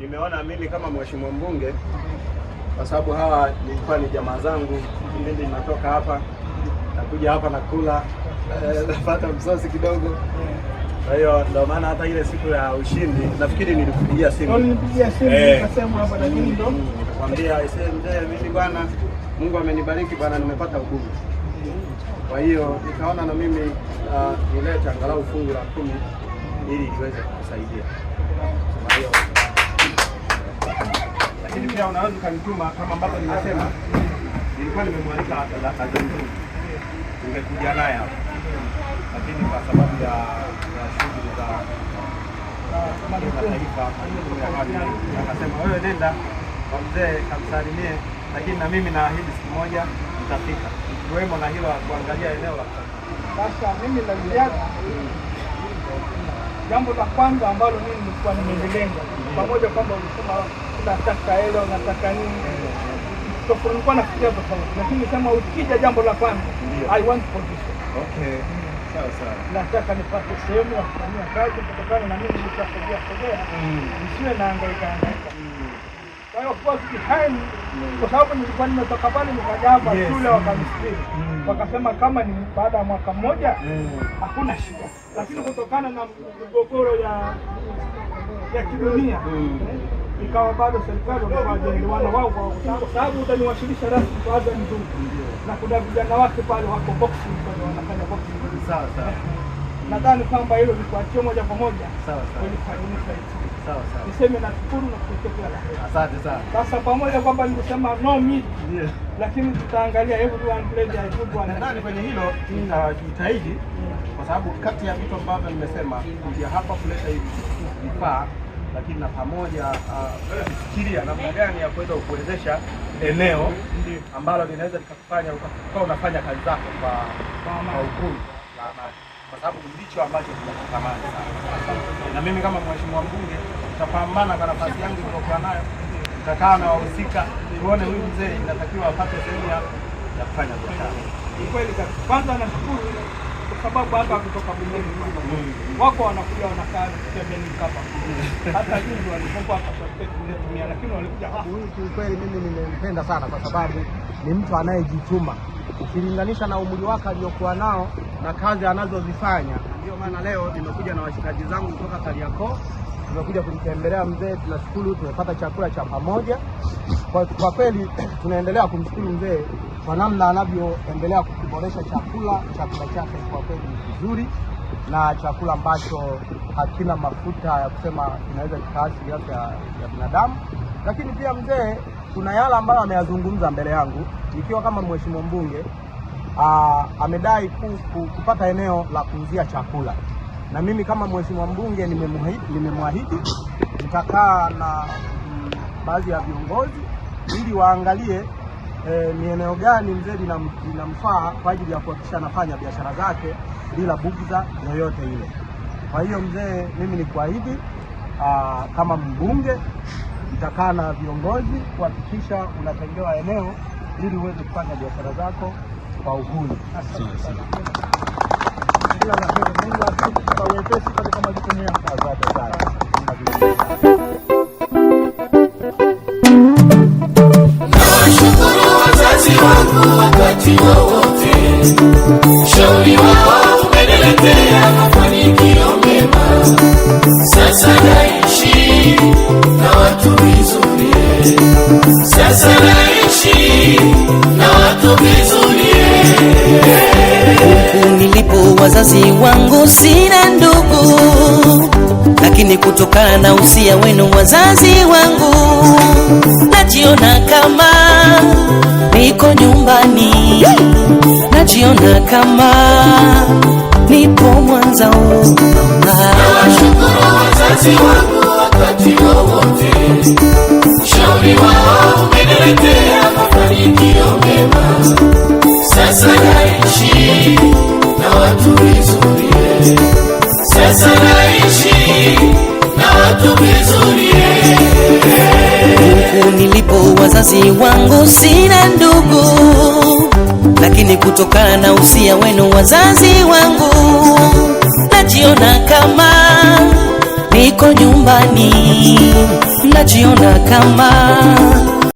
nimeona mimi kama mheshimiwa mbunge, kwa sababu hawa nilikuwa ni jamaa zangu, kipindi ninatoka hapa nakuja hapa nakula napata msosi kidogo. Kwa hiyo ndio maana hata ile siku ya ushindi nafikiri nilikupigia simu. Nilipigia simu nikasema hapa na nini ndo nikamwambia mzee, mimi bwana Mungu amenibariki bwana, nimepata ubunge. Kwa hiyo nikaona na mimi nilete angalau fungu la 10 ili iweze kusaidia. Kwa hiyo lakini pia unaweza kanituma kama ambavyo nimesema, nilikuwa nimemwalika hata Jungu ningekuja naye hapa, lakini kwa sababu ya shughuli za mataifa akasema wewe nenda kwa mzee kamsalimie, lakini na mimi naahidi siku moja nitafika, ikiwemo na hilo kuangalia eneo la sasa. Mimi na ziada, jambo la kwanza ambalo mimi nilikuwa nimelenga pamoja kwamba ulisema unataka hilo unataka nini, nilikuwa nafikiria tofauti, lakini sema ukija jambo la kwanza I want position. Okay. Sawa. Nataka nipate sehemu ya kufanyia kazi kutokana na mimi nitakuja nisiwe naangaika. Kwa hiyo kwa behind, kwa sababu nilikuwa nimetoka pale nikaja hapa shule wakanisikiliza. Wakasema kama ni baada ya mwaka mmoja hakuna shida. Lakini kutokana na mgogoro ya kidunia ikawa bado serikali wanaelewana wao kwa sababu utaniwasilisha rasmi kwa adha nzuri. Na kuna vijana wake pale wako boxing pale wanafanya boxing. Sawa. Nadhani kwamba hilo likuachie moja kwa moja. Sawa. Sawa. Niseme nashukuru na kushukuru. Asante sana. Sasa pamoja kwamba nilisema no meat, lakini tutaangalia everyone play their good one. Nadhani kwenye hilo tutajitahidi kwa sababu kati ya vitu ambavyo nimesema kuja hapa kuleta hivi vifaa, lakini na pamoja kufikiria namna gani ya kuweza kuwezesha eneo ambalo linaweza likakufanya ukawa unafanya kazi zako kwa uhuru na amani, kwa sababu ndicho ambacho tunatamani sana. Na mimi kama mheshimiwa mbunge tutapambana kwa nafasi yangu niliyokuwa nayo, tutakaa na wahusika tuone huyu mzee inatakiwa apate sehemu ya kufanya biashara. Ni kweli kabisa. Kwanza nashukuru kwa sababu hapa kutoka bungeni wako wanakuja wanakaa pembeni hapa. Hata juzi walipokuwa hapa tumetumia, lakini walikuja hapa. Huyu kweli mimi nimempenda sana kwa sababu ni mtu anayejituma ukilinganisha na umri wake aliokuwa nao na kazi anazozifanya. Ndio maana leo nimekuja na washikaji zangu kutoka Kariakoo, tumekuja kumtembelea mzee. Tunashukuru tumepata chakula cha pamoja. Kwa kweli tunaendelea kumshukuru mzee kwa namna anavyoendelea kukiboresha chakula chake. Kwa kweli ni kizuri na chakula ambacho hakina mafuta ya kusema inaweza kikaathiri afya ya binadamu. Lakini pia mzee kuna yale ambayo ameyazungumza mbele yangu nikiwa kama mheshimiwa mbunge. Amedai kupata eneo la kuuzia chakula, na mimi kama mheshimiwa mbunge nimemwahidi nitakaa na baadhi ya viongozi ili waangalie ni eneo gani mzee linamfaa kwa ajili ya kuhakikisha anafanya biashara zake bila bugza yoyote ile. Kwa hiyo mzee, mimi nikuahidi kama mbunge nitakaa na viongozi kuhakikisha unatengewa eneo ili uweze kufanya biashara zako kwa uhuru. Asante. Mungu akubariki kwa wepesi kama jukumu yako. Asante sana. Nawashukuru wazazi wangu wakati wowote, ushauri wao umeniletea mafanikio mema. Sasa naishi na watu vizuri, sasa naishi na watu vizuri. Huku nilipo wazazi wangu sina ndugu, lakini kutokana na usia wenu wazazi wangu najiona kama niko nyumbani, najiona kama nipo Mwanza. Nawashukuru wazazi wangu wakati wowote, ushauri wao umeniletea mafanikio mema. Sasa naishi na watu vizuri, sasa naishi na watu vizuri. Huku nilipo wazazi wangu sina ndugu, lakini kutokana na usia wenu wazazi wangu najiona kama niko nyumbani, najiona kama